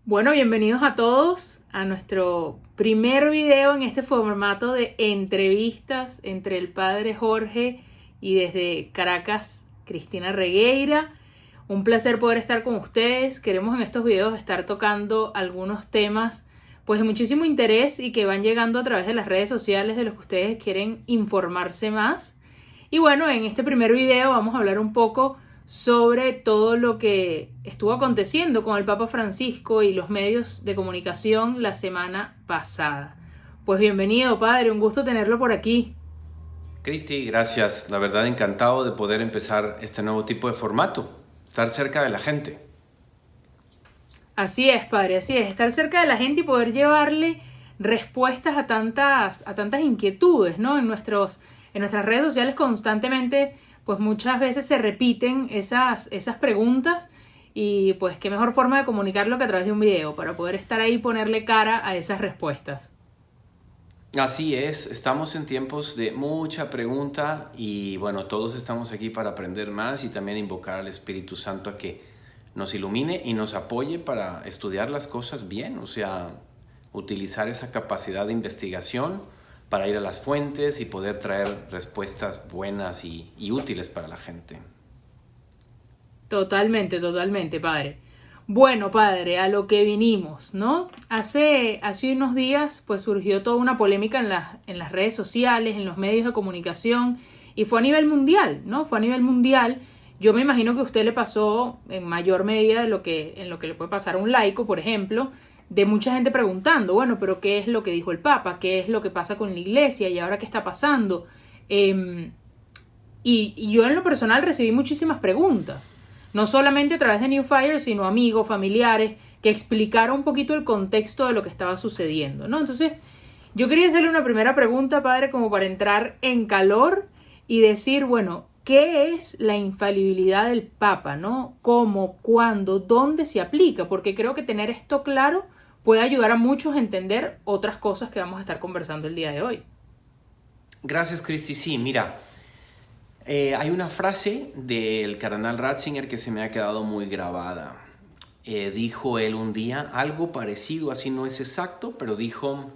Bueno, bienvenidos a todos a nuestro primer video en este formato de entrevistas entre el padre Jorge y desde Caracas, Cristina Regueira. Un placer poder estar con ustedes. Queremos en estos videos estar tocando algunos temas pues de muchísimo interés y que van llegando a través de las redes sociales de los que ustedes quieren informarse más. Y bueno, en este primer video vamos a hablar un poco sobre todo lo que estuvo aconteciendo con el Papa Francisco y los medios de comunicación la semana pasada. Pues bienvenido, padre, un gusto tenerlo por aquí. Cristi, gracias. La verdad, encantado de poder empezar este nuevo tipo de formato, estar cerca de la gente. Así es, padre, así es, estar cerca de la gente y poder llevarle respuestas a tantas inquietudes, ¿no? En nuestras redes sociales constantemente, pues muchas veces se repiten esas preguntas y pues qué mejor forma de comunicarlo que a través de un video para poder estar ahí y ponerle cara a esas respuestas. Así es, estamos en tiempos de mucha pregunta y bueno, todos estamos aquí para aprender más y también invocar al Espíritu Santo a que nos ilumine y nos apoye para estudiar las cosas bien, o sea, utilizar esa capacidad de investigación para ir a las fuentes y poder traer respuestas buenas y útiles para la gente. Totalmente, padre. Bueno, padre, a lo que vinimos, ¿no? Hace unos días, pues surgió toda una polémica en las redes sociales, en los medios de comunicación, y fue a nivel mundial, ¿no? Fue a nivel mundial. Yo me imagino que a usted le pasó en mayor medida en lo que le puede pasar a un laico, por ejemplo, de mucha gente preguntando, bueno, pero ¿qué es lo que dijo el Papa? ¿Qué es lo que pasa con la iglesia? ¿Y ahora qué está pasando? Y yo en lo personal recibí muchísimas preguntas, no solamente a través de New Fire, sino amigos, familiares, que explicaron un poquito el contexto de lo que estaba sucediendo, ¿no? Entonces, yo quería hacerle una primera pregunta, padre, como para entrar en calor y decir, bueno, ¿qué es la infalibilidad del Papa, no? ¿Cómo, cuándo, dónde se aplica? Porque creo que tener esto claro puede ayudar a muchos a entender otras cosas que vamos a estar conversando el día de hoy. Gracias, Cristi. Sí, mira, hay una frase del cardenal Ratzinger que se me ha quedado muy grabada. Dijo él un día algo parecido, así no es exacto, pero dijo: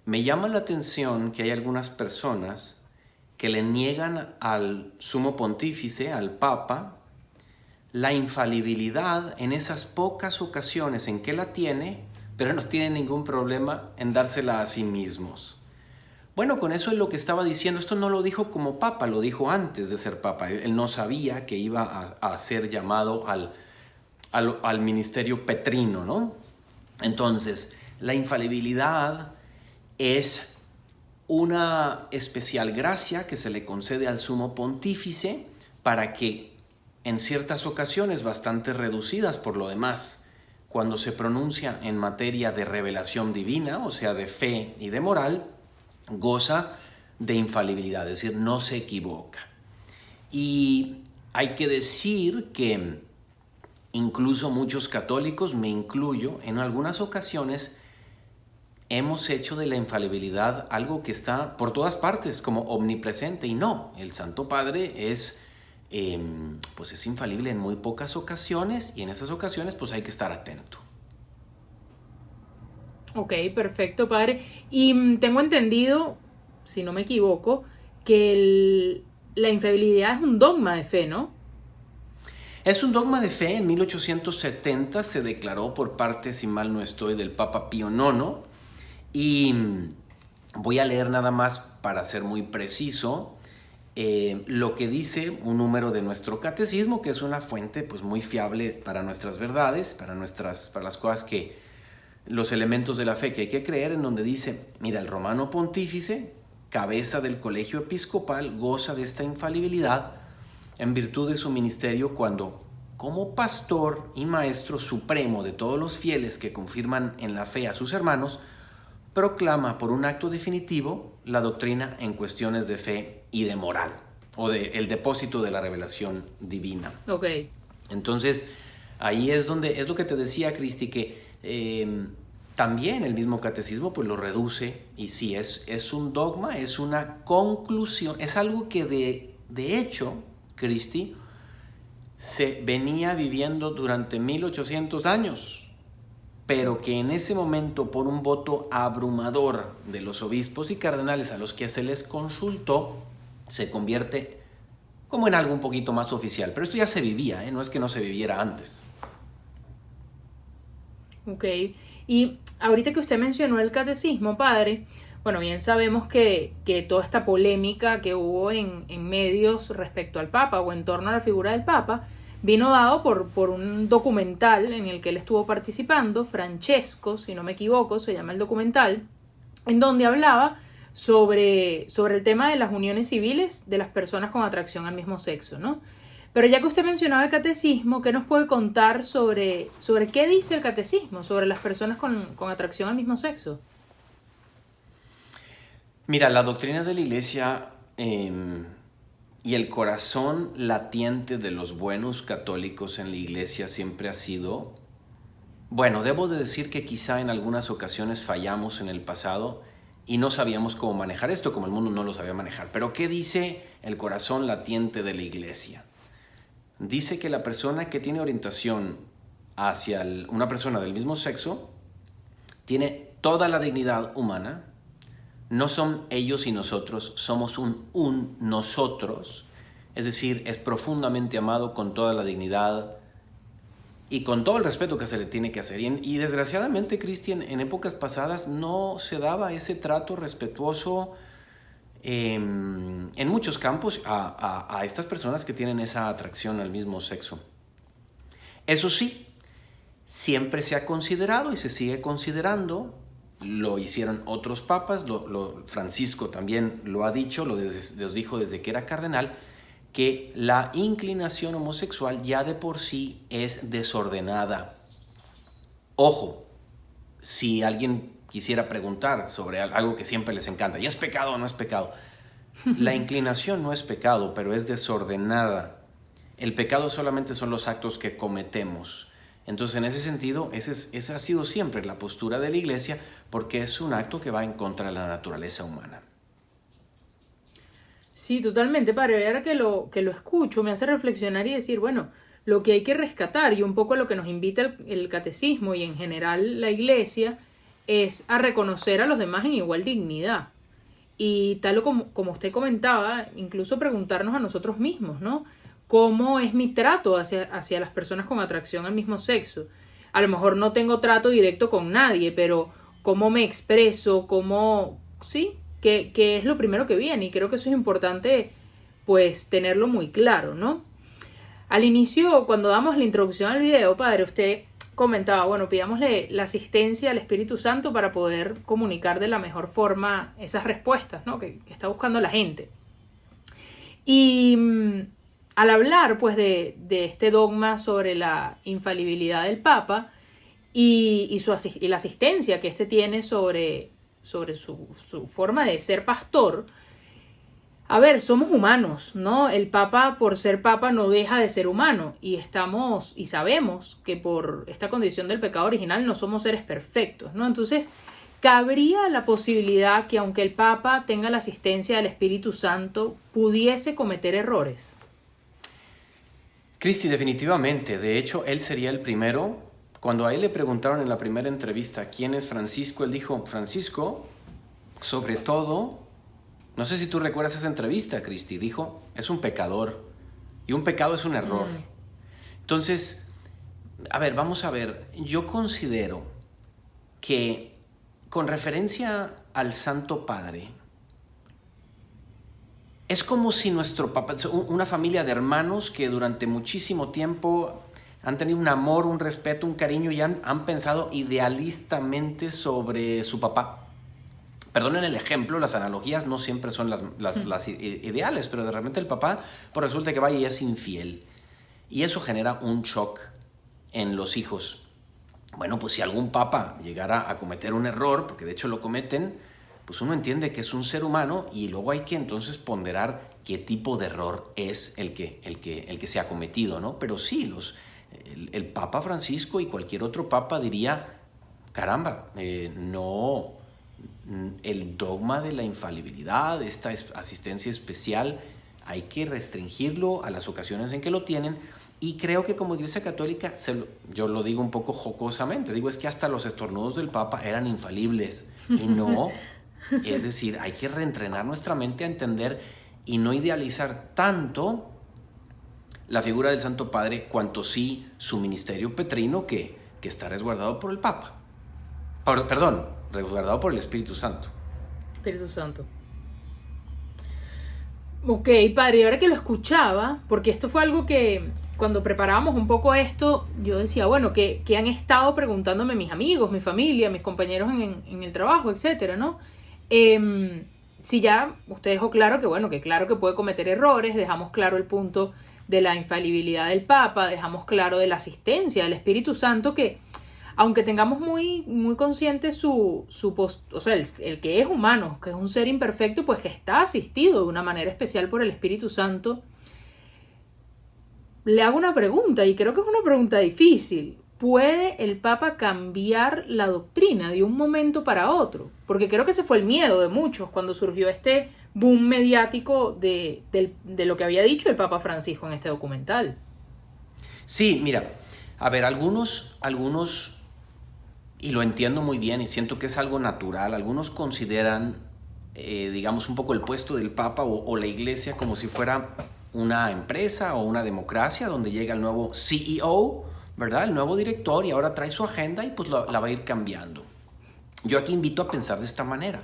me llama la atención que hay algunas personas que le niegan al sumo pontífice, al papa, la infalibilidad en esas pocas ocasiones en que la tiene, pero no tiene ningún problema en dársela a sí mismos. Bueno, con eso es lo que estaba diciendo. Esto no lo dijo como papa, lo dijo antes de ser papa. Él no sabía que iba a ser llamado al ministerio petrino, ¿no? Entonces, la infalibilidad es una especial gracia que se le concede al sumo pontífice para que en ciertas ocasiones bastante reducidas por lo demás, cuando se pronuncia en materia de revelación divina, o sea, de fe y de moral, goza de infalibilidad, es decir, no se equivoca. Y hay que decir que incluso muchos católicos, me incluyo, en algunas ocasiones hemos hecho de la infalibilidad algo que está por todas partes, como omnipresente, y no, el Santo Padre pues es infalible en muy pocas ocasiones, y en esas ocasiones pues hay que estar atento. Ok, perfecto, padre. Y tengo entendido, si no me equivoco, que la infalibilidad es un dogma de fe, ¿no? Es un dogma de fe. En 1870 se declaró por parte, si mal no estoy, del Papa Pío IX. Y voy a leer nada más para ser muy preciso lo que dice un número de nuestro catecismo, que es una fuente pues muy fiable para nuestras verdades, para las cosas los elementos de la fe que hay que creer, en donde dice: mira, el romano pontífice, cabeza del colegio episcopal, goza de esta infalibilidad en virtud de su ministerio cuando, como pastor y maestro supremo de todos los fieles que confirman en la fe a sus hermanos, proclama por un acto definitivo la doctrina en cuestiones de fe y de moral, o el depósito de la revelación divina. Ok. Entonces, ahí es donde, es lo que te decía, Cristi, que también el mismo catecismo pues lo reduce, y sí, es un dogma, es una conclusión, es algo que de hecho, Cristi, se venía viviendo durante 1800 años. pero que en ese momento, por un voto abrumador de los obispos y cardenales a los que se les consultó, se convierte como en algo un poquito más oficial. Pero esto ya se vivía, ¿eh? No es que no se viviera antes. Ok, y ahorita que usted mencionó el catecismo, padre, bueno, bien sabemos que toda esta polémica que hubo en medios respecto al Papa o en torno a la figura del Papa, vino dado por un documental en el que él estuvo participando, Francesco, si no me equivoco, se llama el documental, en donde hablaba sobre el tema de las uniones civiles de las personas con atracción al mismo sexo, ¿no? Pero ya que usted mencionaba el catecismo, ¿qué nos puede contar sobre qué dice el catecismo sobre las personas con atracción al mismo sexo? Mira, la doctrina de la Iglesia y el corazón latiente de los buenos católicos en la Iglesia siempre ha sido, bueno, debo de decir que quizá en algunas ocasiones fallamos en el pasado y no sabíamos cómo manejar esto, como el mundo no lo sabía manejar. Pero ¿qué dice el corazón latiente de la Iglesia? Dice que la persona que tiene orientación hacia una persona del mismo sexo tiene toda la dignidad humana. No son ellos y nosotros, somos un nosotros. Es decir, es profundamente amado con toda la dignidad y con todo el respeto que se le tiene que hacer. Y desgraciadamente, Cristian, en épocas pasadas no se daba ese trato respetuoso en muchos campos a estas personas que tienen esa atracción al mismo sexo. Eso sí, siempre se ha considerado y se sigue considerando, lo hicieron otros papas, Francisco también lo ha dicho, los dijo desde que era cardenal, que la inclinación homosexual ya de por sí es desordenada. Ojo, si alguien quisiera preguntar sobre algo que siempre les encanta, ¿y es pecado o no es pecado? La inclinación no es pecado, pero es desordenada. El pecado solamente son los actos que cometemos. Entonces, en ese sentido, esa ha sido siempre la postura de la Iglesia, porque es un acto que va en contra de la naturaleza humana. Sí, totalmente, padre. Ahora que lo escucho, me hace reflexionar y decir, bueno, lo que hay que rescatar y un poco lo que nos invita el catecismo y en general la Iglesia es a reconocer a los demás en igual dignidad. Y tal como usted comentaba, incluso preguntarnos a nosotros mismos, ¿no? ¿Cómo es mi trato hacia las personas con atracción al mismo sexo? A lo mejor no tengo trato directo con nadie, pero ¿cómo me expreso? ¿Cómo? Sí, que es lo primero que viene. Y creo que eso es importante, pues, tenerlo muy claro, ¿no? Al inicio, cuando damos la introducción al video, padre, usted comentaba, bueno, pidámosle la asistencia al Espíritu Santo para poder comunicar de la mejor forma esas respuestas, ¿no? que está buscando la gente. Y al hablar, pues, de este dogma sobre la infalibilidad del Papa y la asistencia que éste tiene sobre su forma de ser pastor, a ver, somos humanos, ¿no? El Papa, por ser Papa, no deja de ser humano y sabemos que por esta condición del pecado original no somos seres perfectos, ¿no? Entonces, cabría la posibilidad que aunque el Papa tenga la asistencia del Espíritu Santo, pudiese cometer errores. Cristi, definitivamente. De hecho, él sería el primero. Cuando a él le preguntaron en la primera entrevista quién es Francisco, él dijo, Francisco, sobre todo, no sé si tú recuerdas esa entrevista, Cristi, dijo, es un pecador y un pecado es un error. Entonces, a ver, vamos a ver, yo considero que con referencia al Santo Padre, es como si nuestro papá, una familia de hermanos que durante muchísimo tiempo han tenido un amor, un respeto, un cariño y han pensado idealistamente sobre su papá. Perdonen el ejemplo, las analogías no siempre son las ideales, pero de repente el papá pues resulta que va y es infiel. Y eso genera un shock en los hijos. Bueno, pues si algún papá llegara a cometer un error, porque de hecho lo cometen, pues uno entiende que es un ser humano y luego hay que entonces ponderar qué tipo de error es el que se ha cometido, ¿no? Pero sí, el Papa Francisco y cualquier otro papa diría, caramba, no, el dogma de la infalibilidad, esta asistencia especial, hay que restringirlo a las ocasiones en que lo tienen Y creo que como Iglesia Católica, yo lo digo un poco jocosamente, digo es que hasta los estornudos del Papa eran infalibles. Y no, es decir, hay que reentrenar nuestra mente a entender y no idealizar tanto la figura del Santo Padre cuanto sí su ministerio petrino que está resguardado por el Papa. Perdón, resguardado por el Espíritu Santo. Espíritu Santo. Ok, padre, y ahora que lo escuchaba, porque esto fue algo que cuando preparábamos un poco esto, yo decía, bueno, que han estado preguntándome mis amigos, mi familia, mis compañeros en el trabajo, etcétera, ¿no? Si ya usted dejó claro que, bueno, que claro que puede cometer errores, dejamos claro el punto de la infalibilidad del Papa, dejamos claro de la asistencia del Espíritu Santo, que aunque tengamos muy, muy consciente o sea, el que es humano, que es un ser imperfecto, pues que está asistido de una manera especial por el Espíritu Santo, le hago una pregunta, y creo que es una pregunta difícil. ¿Puede el Papa cambiar la doctrina de un momento para otro? Porque creo que ese fue el miedo de muchos cuando surgió este boom mediático de lo que había dicho el Papa Francisco en este documental. Sí, mira, a ver, algunos, y lo entiendo muy bien y siento que es algo natural, algunos consideran, digamos, un poco el puesto del Papa o la Iglesia como si fuera una empresa o una democracia donde llega el nuevo CEO, ¿verdad? El nuevo director y ahora trae su agenda y pues la va a ir cambiando. Yo aquí invito a pensar de esta manera.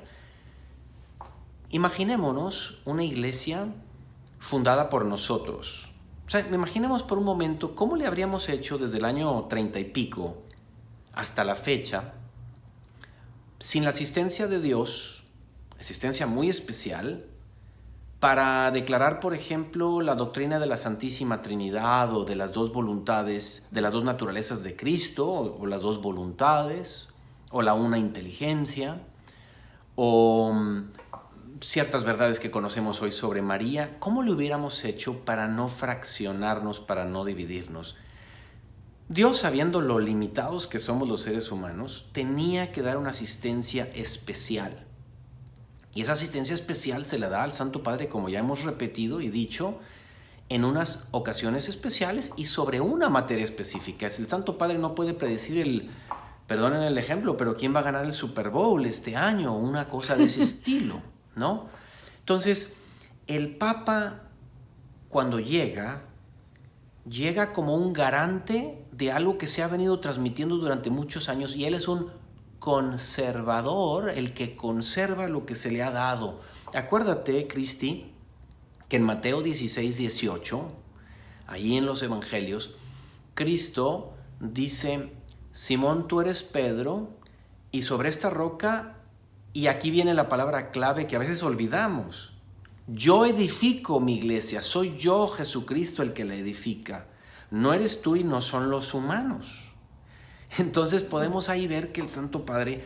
Imaginémonos una iglesia fundada por nosotros. O sea, imaginemos por un momento cómo le habríamos hecho desde el año 30 y pico hasta la fecha sin la asistencia de Dios, asistencia muy especial, para declarar, por ejemplo, la doctrina de la Santísima Trinidad o de las dos voluntades, de las dos naturalezas de Cristo, o las dos voluntades, o la una inteligencia, o ciertas verdades que conocemos hoy sobre María. ¿Cómo lo hubiéramos hecho para no fraccionarnos, para no dividirnos? Dios, sabiendo lo limitados que somos los seres humanos, tenía que dar una asistencia especial. Y esa asistencia especial se la da al Santo Padre, como ya hemos repetido y dicho, en unas ocasiones especiales y sobre una materia específica. El Santo Padre no puede predecir perdonen el ejemplo, pero ¿quién va a ganar el Super Bowl este año? Una cosa de ese estilo, ¿no? Entonces, el Papa, cuando llega como un garante de algo que se ha venido transmitiendo durante muchos años, y él es un conservador, el que conserva lo que se le ha dado. Acuérdate, Cristi, que en Mateo 16, 18, ahí en los evangelios, Cristo dice: Simón, tú eres Pedro, y sobre esta roca, y aquí viene la palabra clave que a veces olvidamos, yo edifico mi iglesia, soy yo, Jesucristo, el que la edifica. No eres tú y no son los humanos. Entonces podemos ahí ver que el Santo Padre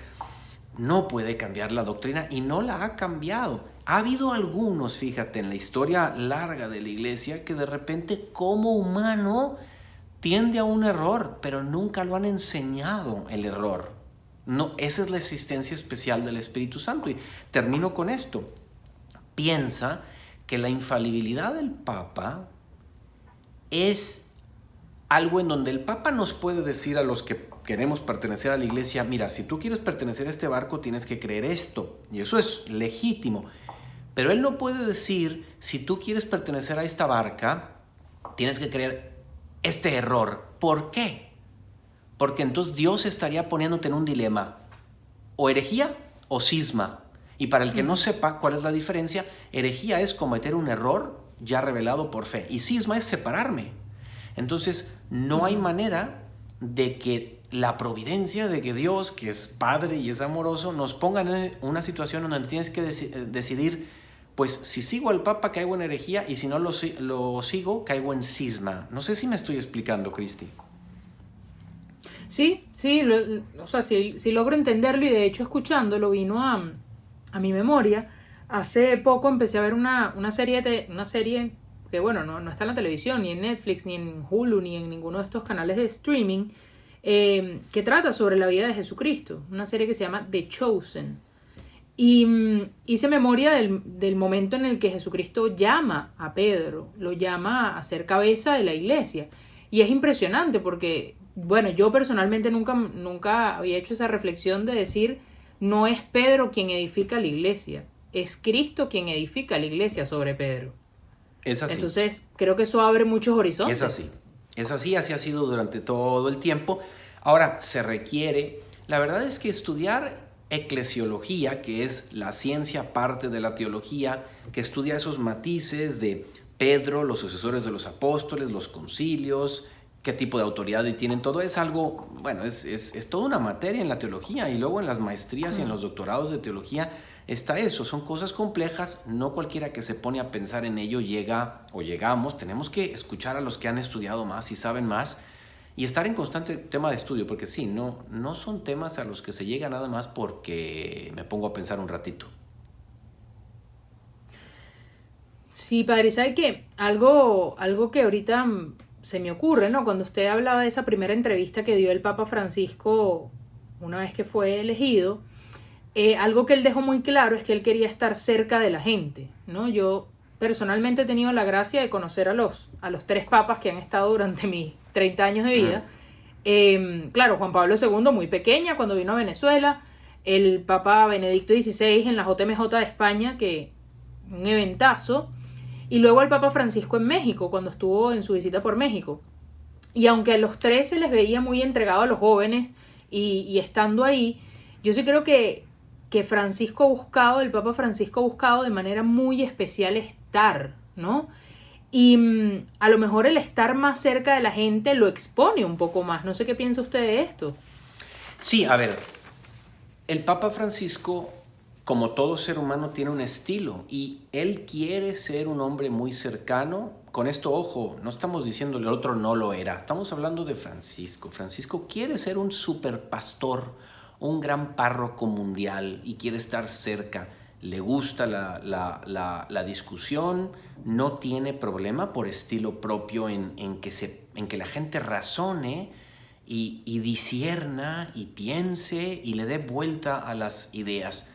no puede cambiar la doctrina y no la ha cambiado. Ha habido algunos, fíjate, en la historia larga de la iglesia que de repente como humano tiende a un error, pero nunca lo han enseñado el error. No, esa es la existencia especial del Espíritu Santo. Y termino con esto. Piensa que la infalibilidad del Papa es algo en donde el Papa nos puede decir a los que queremos pertenecer a la iglesia: mira, si tú quieres pertenecer a este barco tienes que creer esto, y eso es legítimo. Pero él no puede decir: si tú quieres pertenecer a esta barca tienes que creer este error. ¿Por qué? Porque entonces Dios estaría poniéndote en un dilema: o herejía o cisma. Y para el que no sepa cuál es la diferencia, herejía es cometer un error ya revelado por fe, y cisma es separarme. Entonces no hay manera de que la providencia, de que Dios, que es Padre y es amoroso, nos ponga en una situación donde tienes que decidir: pues si sigo al Papa caigo en herejía, y si no lo sigo caigo en cisma. No sé si me estoy explicando, Cristi. Sí, o sea, sí logro entenderlo, y de hecho escuchándolo vino a mi memoria. Hace poco empecé a ver una serie que, bueno, no está en la televisión, ni en Netflix, ni en Hulu, ni en ninguno de estos canales de streaming, que trata sobre la vida de Jesucristo. Una serie que se llama The Chosen. Y hice memoria del momento en el que Jesucristo llama a Pedro, lo llama a ser cabeza de la iglesia. Y es impresionante porque, bueno, yo personalmente nunca había hecho esa reflexión de decir, no es Pedro quien edifica la iglesia, es Cristo quien edifica la iglesia sobre Pedro. Es así. Entonces, creo que eso abre muchos horizontes. Es así, así ha sido durante todo el tiempo. Ahora, se requiere, la verdad es que estudiar eclesiología, que es la ciencia parte de la teología, que estudia esos matices de Pedro, los sucesores de los apóstoles, los concilios, qué tipo de autoridad tienen, todo es algo, bueno, es toda una materia en la teología, y luego en las maestrías y en los doctorados de teología está eso, son cosas complejas, no cualquiera que se pone a pensar en ello llega o llegamos, tenemos que escuchar a los que han estudiado más y saben más y estar en constante tema de estudio, porque sí, no son temas a los que se llega nada más porque me pongo a pensar un ratito. Sí, padre, ¿sabe qué? Algo que ahorita se me ocurre, ¿no? Cuando usted hablaba de esa primera entrevista que dio el Papa Francisco una vez que fue elegido, algo que él dejó muy claro es que él quería estar cerca de la gente, ¿no? Yo personalmente he tenido la gracia de conocer a los 3 papas que han estado durante mis 30 años de vida. Claro, Juan Pablo II muy pequeña cuando vino a Venezuela, el Papa Benedicto XVI en la JMJ de España, que un eventazo, y luego el Papa Francisco en México, cuando estuvo en su visita por México. Y aunque a los 3 se les veía muy entregados a los jóvenes y estando ahí, yo sí creo que Francisco ha buscado, el Papa Francisco ha buscado de manera muy especial estar, ¿no? Y a lo mejor el estar más cerca de la gente lo expone un poco más. No sé qué piensa usted de esto. Sí, a ver, el Papa Francisco, como todo ser humano, tiene un estilo y él quiere ser un hombre muy cercano. Con esto, ojo, no estamos diciendo el otro no lo era, estamos hablando de Francisco. Francisco quiere ser un superpastor, un gran párroco mundial y quiere estar cerca. Le gusta la discusión, no tiene problema por estilo propio en que la gente razone y discierna y piense y le dé vuelta a las ideas.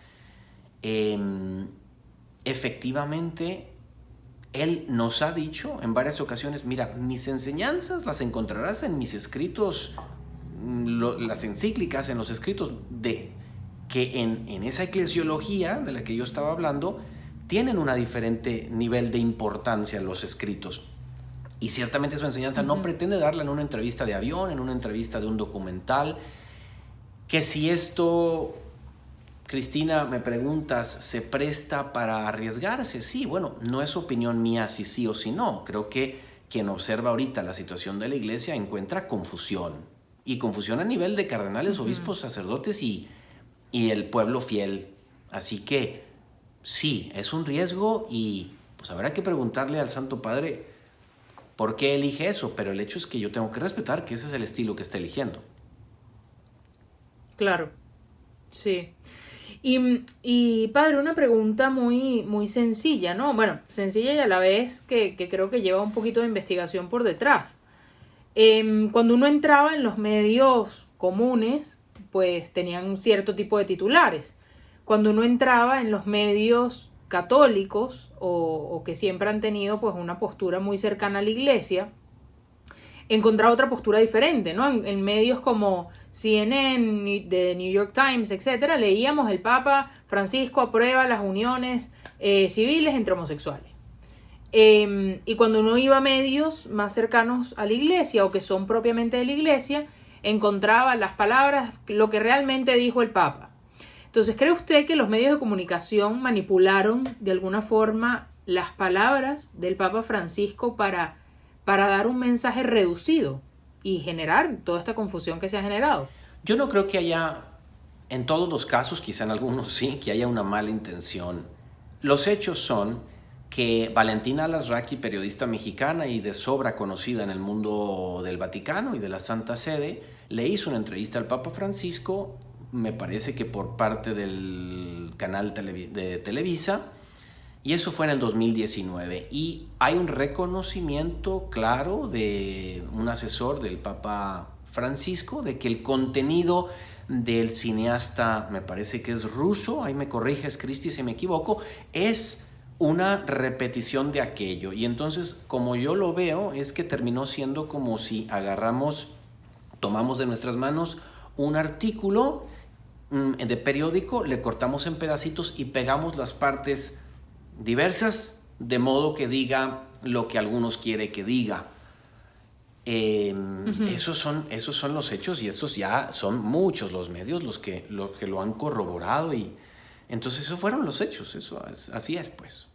Efectivamente, él nos ha dicho en varias ocasiones, mira, mis enseñanzas las encontrarás en mis escritos, las encíclicas, en los escritos de que en esa eclesiología de la que yo estaba hablando, tienen un diferente nivel de importancia los escritos. Y ciertamente su enseñanza no pretende darla en una entrevista de avión, en una entrevista de un documental, que si esto, Cristina, me preguntas, ¿se presta para arriesgarse? Sí, bueno, no es opinión mía si sí o si no. Creo que quien observa ahorita la situación de la iglesia encuentra confusión. Y confusión a nivel de cardenales, obispos, sacerdotes y el pueblo fiel. Así que sí, es un riesgo y pues habrá que preguntarle al Santo Padre por qué elige eso. Pero el hecho es que yo tengo que respetar que ese es el estilo que está eligiendo. Claro, sí. Y padre, una pregunta muy, muy sencilla, ¿no? Bueno, sencilla y a la vez que creo que lleva un poquito de investigación por detrás. Cuando uno entraba en los medios comunes, pues tenían un cierto tipo de titulares. Cuando uno entraba en los medios católicos o que siempre han tenido pues una postura muy cercana a la iglesia, encontraba otra postura diferente, ¿no? En medios como CNN, The New York Times, etcétera, leíamos el Papa Francisco aprueba las uniones civiles entre homosexuales. Y cuando uno iba a medios más cercanos a la iglesia o que son propiamente de la iglesia, encontraba las palabras, lo que realmente dijo el Papa. Entonces, ¿cree usted que los medios de comunicación manipularon de alguna forma las palabras del Papa Francisco para dar un mensaje reducido y generar toda esta confusión que se ha generado? Yo no creo que haya, en todos los casos, quizá en algunos sí, que haya una mala intención. Los hechos son que Valentina Alasraqui, periodista mexicana y de sobra conocida en el mundo del Vaticano y de la Santa Sede, le hizo una entrevista al Papa Francisco, me parece que por parte del canal de Televisa, y eso fue en el 2019. Y hay un reconocimiento claro de un asesor del Papa Francisco de que el contenido del cineasta, me parece que es ruso, ahí me corriges, Cristi, si me equivoco, es una repetición de aquello. Y entonces, como yo lo veo, es que terminó siendo como si tomamos de nuestras manos un artículo de periódico, le cortamos en pedacitos y pegamos las partes diversas de modo que diga lo que algunos quiere que diga. Esos son los hechos, y esos ya son muchos los medios los que lo han corroborado, y entonces esos fueron los hechos. Así es, pues.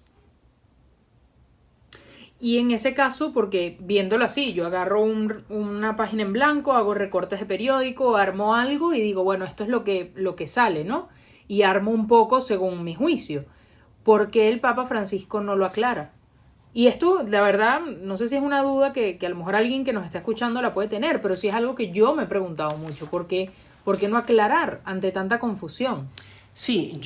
Y en ese caso, porque viéndolo así, yo agarro una página en blanco, hago recortes de periódico, armo algo y digo, bueno, esto es lo que sale, ¿no? Y armo un poco según mi juicio. ¿Por qué el Papa Francisco no lo aclara? Y esto, la verdad, no sé si es una duda que a lo mejor alguien que nos está escuchando la puede tener, pero sí es algo que yo me he preguntado mucho. ¿Por qué no aclarar ante tanta confusión? Sí,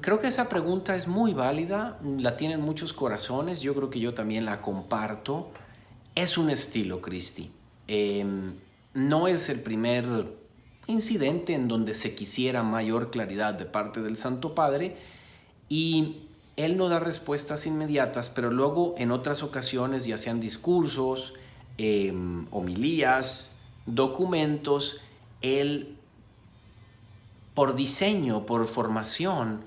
creo que esa pregunta es muy válida, la tienen muchos corazones, yo creo que yo también la comparto. Es un estilo, Cristi. No es el primer incidente en donde se quisiera mayor claridad de parte del Santo Padre, y él no da respuestas inmediatas, pero luego en otras ocasiones, ya sean discursos, homilías, documentos, él, por diseño, por formación,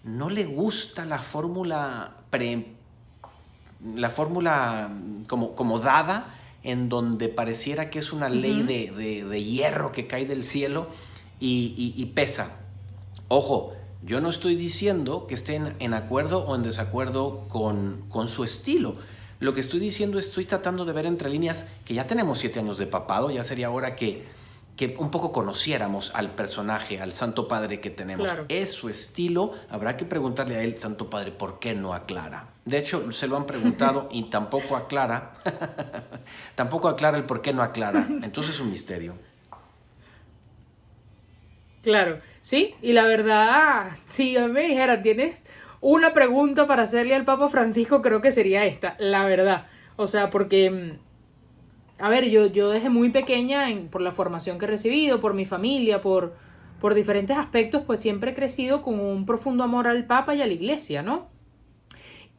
no le gusta la fórmula como dada, en donde pareciera que es una ley de hierro que cae del cielo y pesa. Ojo, yo no estoy diciendo que estén en acuerdo o en desacuerdo con su estilo. Lo que estoy diciendo es, estoy tratando de ver entre líneas que ya tenemos 7 años de papado, ya sería hora que un poco conociéramos al personaje, al Santo Padre que tenemos. Claro. Es su estilo, habrá que preguntarle a él, Santo Padre, ¿por qué no aclara? De hecho, se lo han preguntado y tampoco aclara, tampoco aclara el por qué no aclara. Entonces es un misterio. Claro, sí, y la verdad, si yo me dijera, tienes una pregunta para hacerle al Papa Francisco, creo que sería esta, la verdad. O sea, porque, a ver, yo desde muy pequeña, por la formación que he recibido, por mi familia, por diferentes aspectos, pues siempre he crecido con un profundo amor al Papa y a la Iglesia, ¿no?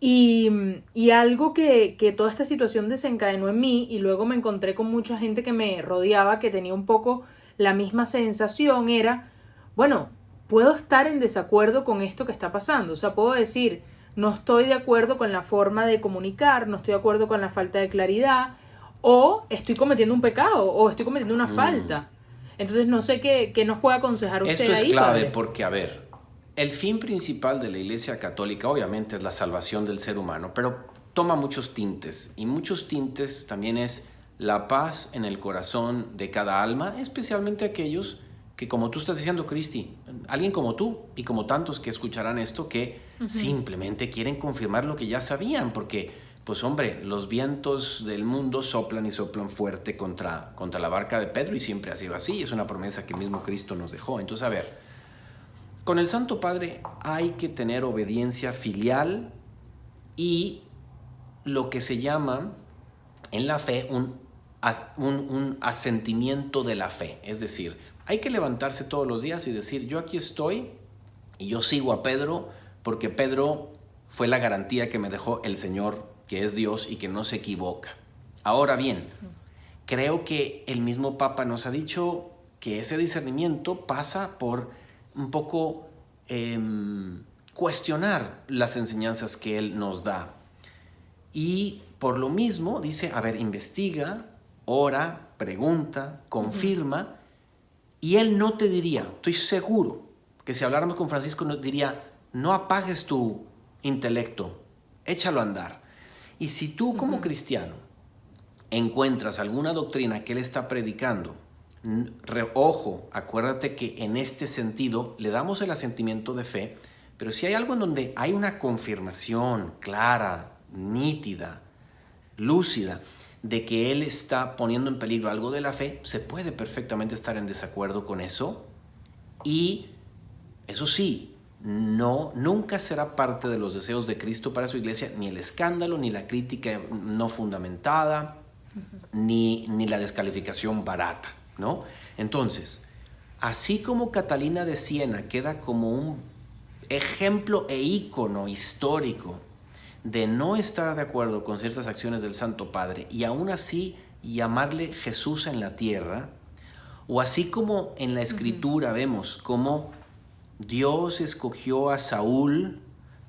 Y algo que toda esta situación desencadenó en mí, y luego me encontré con mucha gente que me rodeaba, que tenía un poco la misma sensación, era, bueno, puedo estar en desacuerdo con esto que está pasando. O sea, puedo decir, no estoy de acuerdo con la forma de comunicar, no estoy de acuerdo con la falta de claridad, o estoy cometiendo un pecado, o estoy cometiendo una falta. Entonces no sé qué nos puede aconsejar usted ahí. Esto es clave, padre. porque, a ver, el fin principal de la Iglesia Católica obviamente es la salvación del ser humano, pero toma muchos tintes, y muchos tintes también es la paz en el corazón de cada alma, especialmente aquellos que, como tú estás diciendo, Cristi, alguien como tú y como tantos que escucharán esto, que simplemente quieren confirmar lo que ya sabían, porque, pues hombre, los vientos del mundo soplan y soplan fuerte contra la barca de Pedro, y siempre ha sido así, es una promesa que el mismo Cristo nos dejó. Entonces, a ver, con el Santo Padre hay que tener obediencia filial y lo que se llama en la fe un asentimiento de la fe. Es decir, hay que levantarse todos los días y decir, yo aquí estoy y yo sigo a Pedro, porque Pedro fue la garantía que me dejó el Señor, que es Dios y que no se equivoca. Ahora bien, creo que el mismo Papa nos ha dicho que ese discernimiento pasa por un poco cuestionar las enseñanzas que Él nos da. Y por lo mismo dice, a ver, investiga, ora, pregunta, confirma, y Él no te diría, estoy seguro que si habláramos con Francisco nos diría, no apagues tu intelecto, échalo a andar. Y si tú como cristiano encuentras alguna doctrina que Él está predicando, ojo, acuérdate que en este sentido le damos el asentimiento de fe, pero si hay algo en donde hay una confirmación clara, nítida, lúcida, de que Él está poniendo en peligro algo de la fe, se puede perfectamente estar en desacuerdo con eso, y eso sí, nunca será parte de los deseos de Cristo para su iglesia, ni el escándalo, ni la crítica no fundamentada, ni la descalificación barata, ¿no? Entonces, así como Catalina de Siena queda como un ejemplo e ícono histórico de no estar de acuerdo con ciertas acciones del Santo Padre y aún así llamarle Jesús en la tierra, o así como en la Escritura vemos cómo Dios escogió a Saúl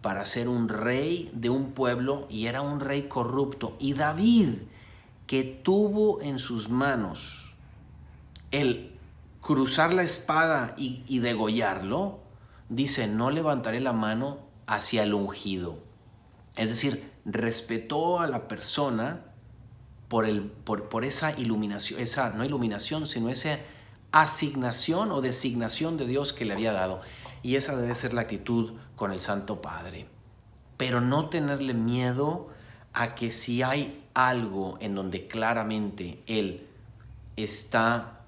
para ser un rey de un pueblo y era un rey corrupto, y David, que tuvo en sus manos el cruzar la espada y degollarlo, dice: no levantaré la mano hacia el ungido. Es decir, respetó a la persona por esa iluminación, no iluminación, sino esa asignación o designación de Dios que le había dado. Y esa debe ser la actitud con el Santo Padre. Pero no tenerle miedo a que si hay algo en donde claramente Él está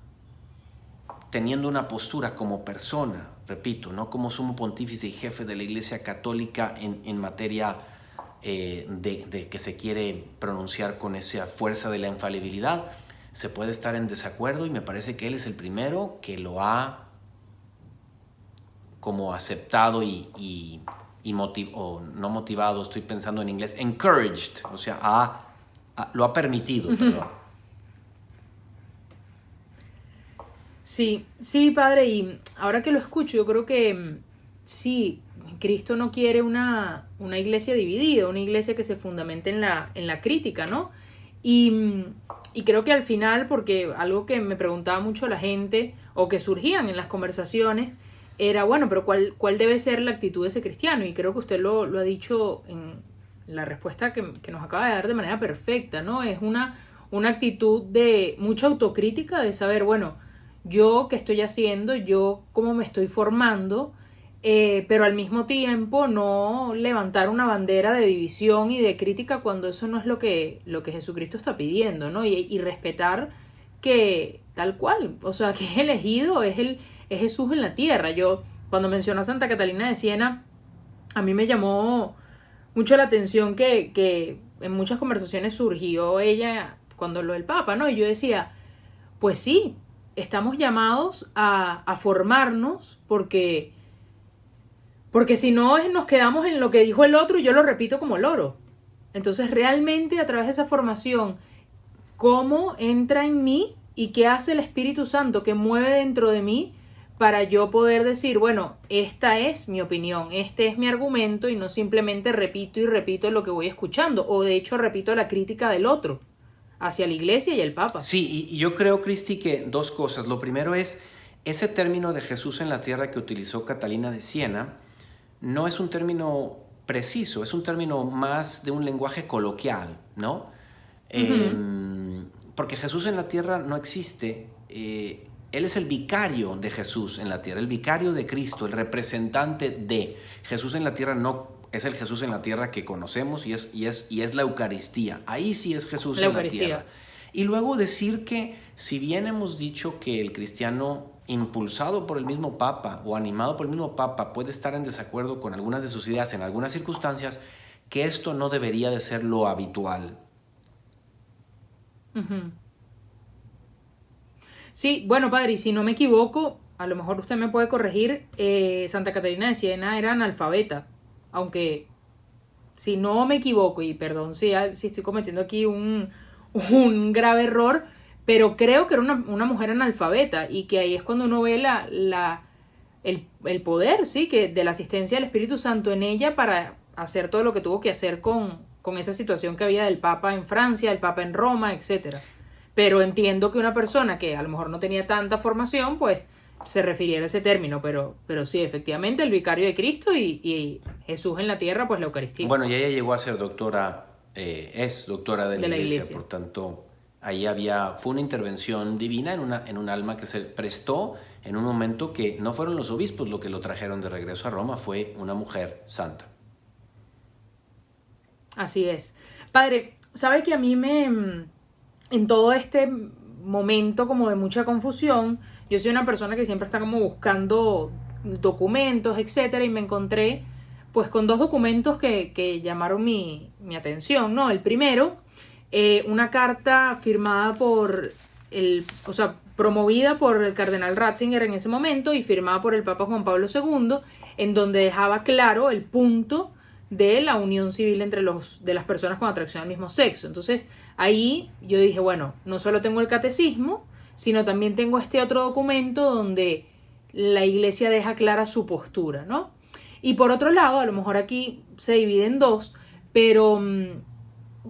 teniendo una postura como persona, repito, no como sumo pontífice y jefe de la Iglesia Católica en materia de que se quiere pronunciar con esa fuerza de la infalibilidad, se puede estar en desacuerdo, y me parece que él es el primero que lo ha como aceptado no motivado, estoy pensando en inglés, encouraged, o sea, lo ha permitido, perdón. Sí, sí, padre, y ahora que lo escucho, yo creo que sí, Cristo no quiere una iglesia dividida, una iglesia que se fundamente en la crítica, ¿no? Y creo que al final, porque algo que me preguntaba mucho la gente, o que surgían en las conversaciones, era, bueno, pero ¿cuál debe ser la actitud de ese cristiano? Y creo que usted lo ha dicho en la respuesta que nos acaba de dar de manera perfecta, ¿no? Es una actitud de mucha autocrítica, de saber, bueno, yo qué estoy haciendo, yo cómo me estoy formando, pero al mismo tiempo no levantar una bandera de división y de crítica cuando eso no es lo que Jesucristo está pidiendo, ¿no? Y respetar que tal cual, o sea, que es elegido, es Jesús en la tierra. Yo, cuando mencionó a Santa Catalina de Siena, a mí me llamó mucho la atención que en muchas conversaciones surgió ella cuando lo del Papa, ¿no? Y yo decía, pues sí, estamos llamados a formarnos porque si no nos quedamos en lo que dijo el otro y yo lo repito como loro. Entonces realmente a través de esa formación, ¿cómo entra en mí y qué hace el Espíritu Santo que mueve dentro de mí para yo poder decir, bueno, esta es mi opinión, este es mi argumento, y no simplemente repito y repito lo que voy escuchando, o de hecho repito la crítica del otro hacia la Iglesia y el Papa? Sí, y yo creo, Cristi, que dos cosas. Lo primero es, ese término de Jesús en la tierra que utilizó Catalina de Siena no es un término preciso, es un término más de un lenguaje coloquial, ¿no? Porque Jesús en la tierra no existe. Él es el vicario de Jesús en la tierra, el vicario de Cristo, el representante de Jesús en la tierra. No es el Jesús en la tierra que conocemos, y es la Eucaristía. Ahí sí es Jesús en la tierra. Y luego decir que, si bien hemos dicho que el cristiano impulsado por el mismo Papa o animado por el mismo Papa puede estar en desacuerdo con algunas de sus ideas en algunas circunstancias, que esto no debería de ser lo habitual. Sí, bueno, padre, y si no me equivoco, a lo mejor usted me puede corregir, Santa Catalina de Siena era analfabeta, aunque si no me equivoco, y perdón si estoy cometiendo aquí un grave error, pero creo que era una mujer analfabeta, y que ahí es cuando uno ve el poder, sí, que de la asistencia del Espíritu Santo en ella para hacer todo lo que tuvo que hacer con esa situación que había del Papa en Francia, del Papa en Roma, etcétera. Pero entiendo que una persona que a lo mejor no tenía tanta formación, pues se refiriera a ese término, pero sí, efectivamente, el vicario de Cristo y Jesús en la tierra, pues la Eucaristía. Bueno, y ella llegó a ser doctora, es doctora de la iglesia, por tanto, ahí fue una intervención divina en un alma que se prestó en un momento que no fueron los obispos lo que lo trajeron de regreso a Roma, fue una mujer santa. Así es. Padre, ¿sabe que a mí en todo este momento como de mucha confusión, yo soy una persona que siempre está como buscando documentos, etcétera, y me encontré pues con dos documentos que llamaron mi atención, ¿no? El primero, una carta firmada promovida por el cardenal Ratzinger en ese momento y firmada por el Papa Juan Pablo II, en donde dejaba claro el punto de la unión civil entre de las personas con atracción al mismo sexo. Entonces, ahí yo dije, bueno, no solo tengo el catecismo, sino también tengo este otro documento donde la iglesia deja clara su postura, ¿no? Y por otro lado, a lo mejor aquí se divide en dos, pero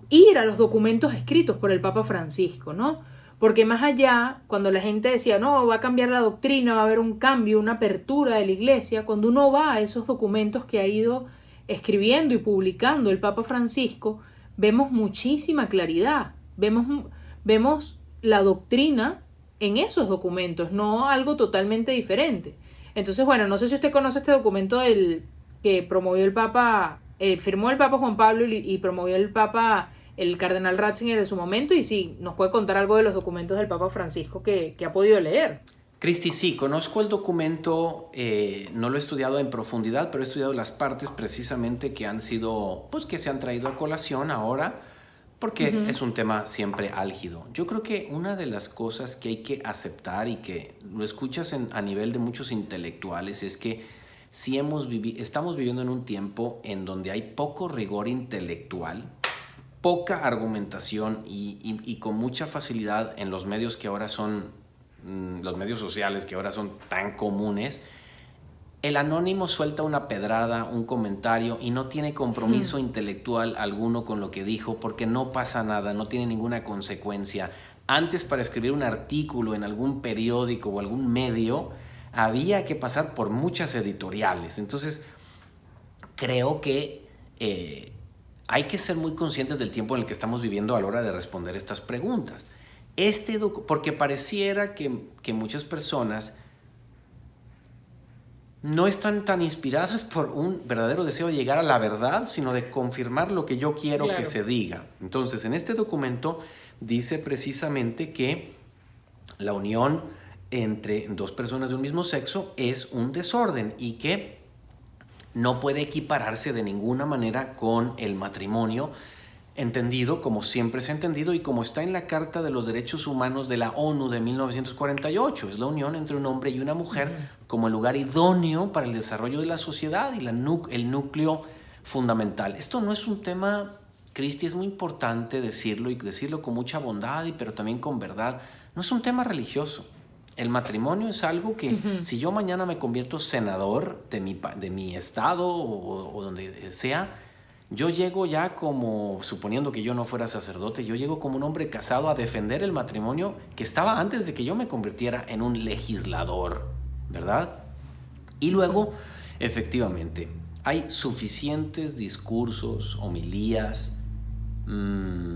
ir a los documentos escritos por el Papa Francisco, ¿no? Porque más allá, cuando la gente decía, no, va a cambiar la doctrina, va a haber un cambio, una apertura de la iglesia, cuando uno va a esos documentos que ha ido escribiendo y publicando el Papa Francisco, vemos muchísima claridad, vemos la doctrina en esos documentos, no algo totalmente diferente. Entonces, bueno, no sé si usted conoce este documento que promovió el Papa, firmó el Papa Juan Pablo y promovió el Papa, el cardenal Ratzinger en su momento, y si nos puede contar algo de los documentos del Papa Francisco que ha podido leer. Cristi, sí, conozco el documento, no lo he estudiado en profundidad, pero he estudiado las partes precisamente que han sido, pues que se han traído a colación ahora, porque es un tema siempre álgido. Yo creo que una de las cosas que hay que aceptar y que lo escuchas a nivel de muchos intelectuales es que si estamos viviendo en un tiempo en donde hay poco rigor intelectual, poca argumentación y con mucha facilidad en los medios que ahora son, los medios sociales que ahora son tan comunes, el anónimo suelta una pedrada, un comentario y no tiene compromiso intelectual alguno con lo que dijo porque no pasa nada, no tiene ninguna consecuencia. Antes, para escribir un artículo en algún periódico o algún medio, había que pasar por muchas editoriales. Entonces, creo que hay que ser muy conscientes del tiempo en el que estamos viviendo a la hora de responder estas preguntas. Porque pareciera que muchas personas no están tan inspiradas por un verdadero deseo de llegar a la verdad, sino de confirmar lo que yo quiero que se diga. Entonces, en este documento dice precisamente que la unión entre dos personas de un mismo sexo es un desorden y que no puede equipararse de ninguna manera con el matrimonio, entendido como siempre se ha entendido y como está en la Carta de los Derechos Humanos de la ONU de 1948. Es la unión entre un hombre y una mujer como el lugar idóneo para el desarrollo de la sociedad y el núcleo fundamental. Esto no es un tema, Cristi, es muy importante decirlo y decirlo con mucha bondad, pero también con verdad. No es un tema religioso. El matrimonio es algo que si yo mañana me convierto senador de mi estado o donde sea, yo llego ya como, suponiendo que yo no fuera sacerdote, yo llego como un hombre casado a defender el matrimonio que estaba antes de que yo me convirtiera en un legislador, ¿verdad? Y luego, efectivamente, hay suficientes discursos, homilías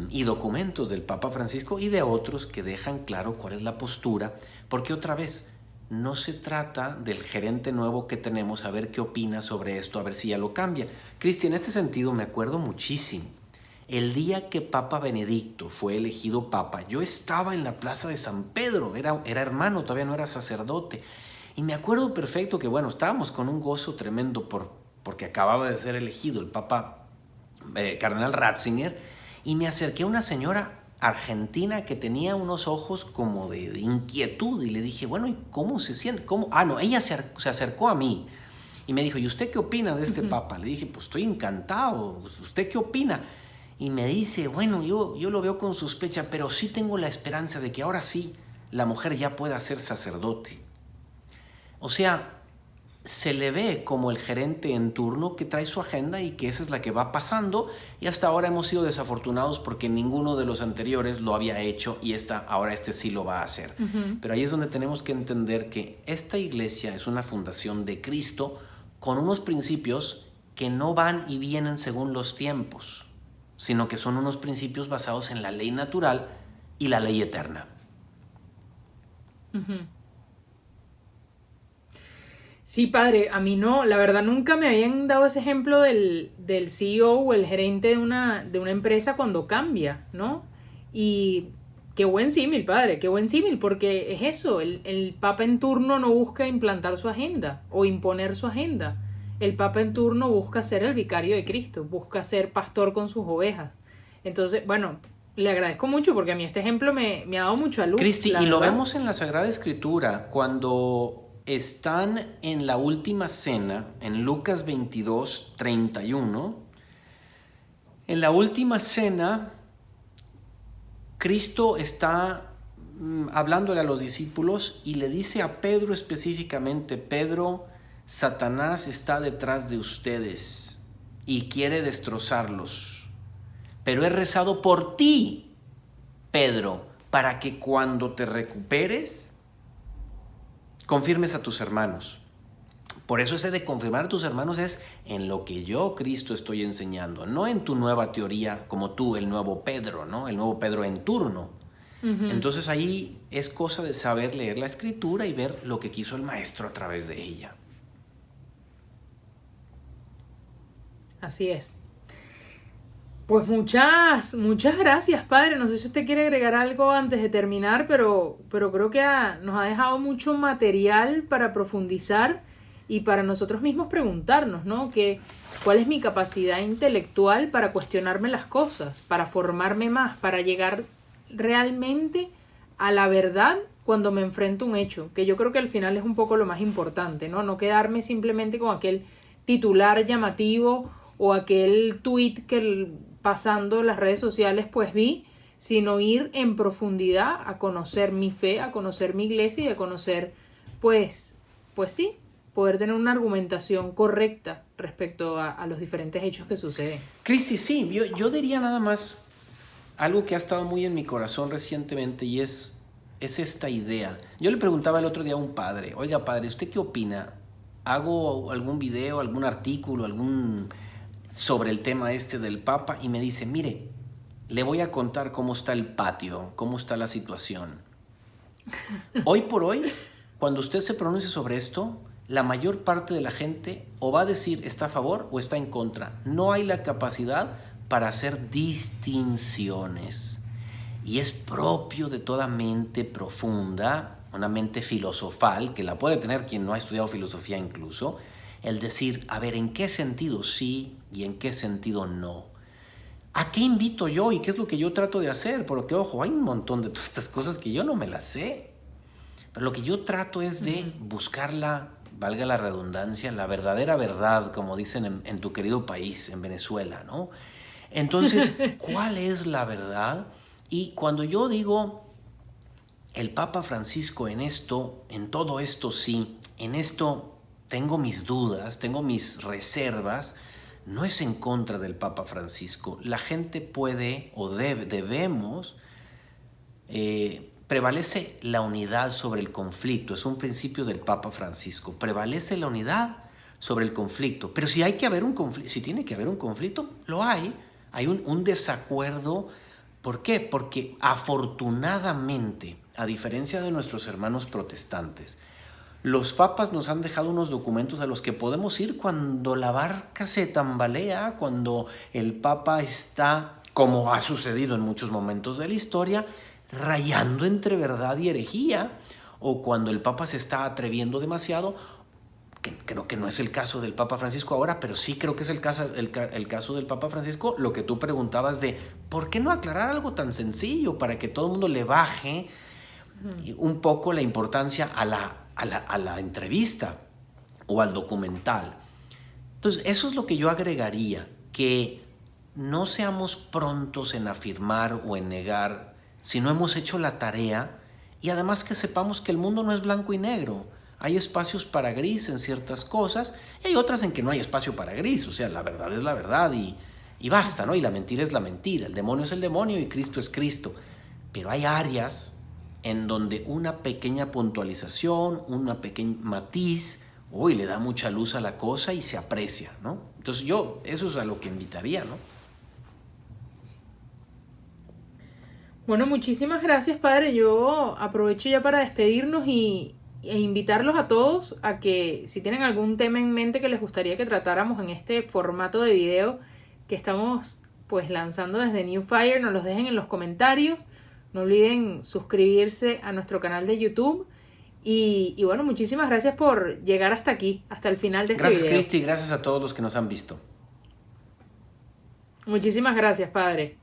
y documentos del Papa Francisco y de otros que dejan claro cuál es la postura, porque otra vez, no se trata del gerente nuevo que tenemos a ver qué opina sobre esto, a ver si ya lo cambia. Cristi, en este sentido me acuerdo muchísimo. El día que Papa Benedicto fue elegido Papa, yo estaba en la Plaza de San Pedro, era hermano, todavía no era sacerdote. Y me acuerdo perfecto que, bueno, estábamos con un gozo tremendo porque acababa de ser elegido el Papa Cardenal Ratzinger, y me acerqué a una señora argentina que tenía unos ojos como de inquietud y le dije, bueno, ¿y cómo se siente? Ella se acercó a mí y me dijo, ¿y usted qué opina de este Papa? Le dije, pues estoy encantado, ¿usted qué opina? Y me dice, bueno, yo lo veo con sospecha, pero sí tengo la esperanza de que ahora sí la mujer ya pueda ser sacerdote. O sea, se le ve como el gerente en turno que trae su agenda y que esa es la que va pasando, y hasta ahora hemos sido desafortunados porque ninguno de los anteriores lo había hecho y ahora este sí lo va a hacer. Pero ahí es donde tenemos que entender que esta iglesia es una fundación de Cristo con unos principios que no van y vienen según los tiempos, sino que son unos principios basados en la ley natural y la ley eterna. Sí, padre, a mí no, la verdad nunca me habían dado ese ejemplo del CEO o el gerente de una empresa cuando cambia, ¿no? Y qué buen símil, padre, qué buen símil, porque es eso, el Papa en turno no busca implantar su agenda o imponer su agenda. El Papa en turno busca ser el vicario de Cristo, busca ser pastor con sus ovejas. Entonces, bueno, le agradezco mucho porque a mí este ejemplo me ha dado mucha luz. Cristi, y lo vemos en la Sagrada Escritura cuando están en la última cena, en Lucas 22, 31, En la última cena, Cristo está hablándole a los discípulos y le dice a Pedro específicamente: Pedro, Satanás está detrás de ustedes y quiere destrozarlos, pero he rezado por ti, Pedro, para que cuando te recuperes, confirmes a tus hermanos. Por eso ese de confirmar a tus hermanos es en lo que yo, Cristo, estoy enseñando, no en tu nueva teoría como tú, el nuevo Pedro, ¿no? El nuevo Pedro en turno. Entonces ahí es cosa de saber leer la Escritura y ver lo que quiso el Maestro a través de ella. Así es. Pues muchas gracias, padre. No sé si usted quiere agregar algo antes de terminar, pero creo que nos ha dejado mucho material para profundizar y para nosotros mismos preguntarnos, ¿no? ¿Cuál es mi capacidad intelectual para cuestionarme las cosas, para formarme más, para llegar realmente a la verdad cuando me enfrento a un hecho? Que yo creo que al final es un poco lo más importante, ¿no? No quedarme simplemente con aquel titular llamativo o aquel tweet que pasando las redes sociales pues vi, sino ir en profundidad a conocer mi fe, a conocer mi iglesia y a conocer, pues sí, poder tener una argumentación correcta respecto a los diferentes hechos que suceden. Cristi, sí, yo diría nada más algo que ha estado muy en mi corazón recientemente y es esta idea. Yo le preguntaba el otro día a un padre: oiga, padre, ¿usted qué opina? ¿Hago algún video, algún artículo, sobre el tema este del Papa? Y me dice: mire, le voy a contar cómo está el patio, cómo está la situación. Hoy por hoy, cuando usted se pronuncie sobre esto, la mayor parte de la gente o va a decir está a favor o está en contra. No hay la capacidad para hacer distinciones. Y es propio de toda mente profunda, una mente filosofal, que la puede tener quien no ha estudiado filosofía incluso, el decir, a ver, ¿en qué sentido sí y en qué sentido no? ¿A qué invito yo y qué es lo que yo trato de hacer? Porque, ojo, hay un montón de todas estas cosas que yo no me las sé. Pero lo que yo trato es de buscarla, valga la redundancia, la verdadera verdad, como dicen en tu querido país, en Venezuela, ¿no? Entonces, ¿cuál es la verdad? Y cuando yo digo, el Papa Francisco en esto, en todo esto sí, en esto tengo mis dudas, tengo mis reservas, no es en contra del Papa Francisco. La gente puede o debemos, prevalece la unidad sobre el conflicto. Es un principio del Papa Francisco. Prevalece la unidad sobre el conflicto. Pero si hay que haber un conflicto, si tiene que haber un conflicto, lo hay. Hay un desacuerdo. ¿Por qué? Porque afortunadamente, a diferencia de nuestros hermanos protestantes, los papas nos han dejado unos documentos a los que podemos ir cuando la barca se tambalea, cuando el papa está, como ha sucedido en muchos momentos de la historia, rayando entre verdad y herejía, o cuando el papa se está atreviendo demasiado, que creo que no es el caso del Papa Francisco ahora, pero sí creo que es el caso del Papa Francisco. Lo que tú preguntabas de ¿por qué no aclarar algo tan sencillo para que todo el mundo le baje un poco la importancia a la entrevista o al documental? Entonces, eso es lo que yo agregaría, que no seamos prontos en afirmar o en negar si no hemos hecho la tarea, y además que sepamos que el mundo no es blanco y negro. Hay espacios para gris en ciertas cosas y hay otras en que no hay espacio para gris. O sea, la verdad es la verdad y basta, ¿no? Y la mentira es la mentira. El demonio es el demonio y Cristo es Cristo. Pero hay áreas en donde una pequeña puntualización, una pequeña matiz, le da mucha luz a la cosa y se aprecia, ¿no? Entonces eso es a lo que invitaría, ¿no? Bueno, muchísimas gracias, padre. Yo aprovecho ya para despedirnos e invitarlos a todos a que si tienen algún tema en mente que les gustaría que tratáramos en este formato de video que estamos pues lanzando desde New Fire, nos los dejen en los comentarios. No olviden suscribirse a nuestro canal de YouTube. Y bueno, muchísimas gracias por llegar hasta aquí, hasta el final de este video. Gracias, Cristi, gracias a todos los que nos han visto. Muchísimas gracias, padre.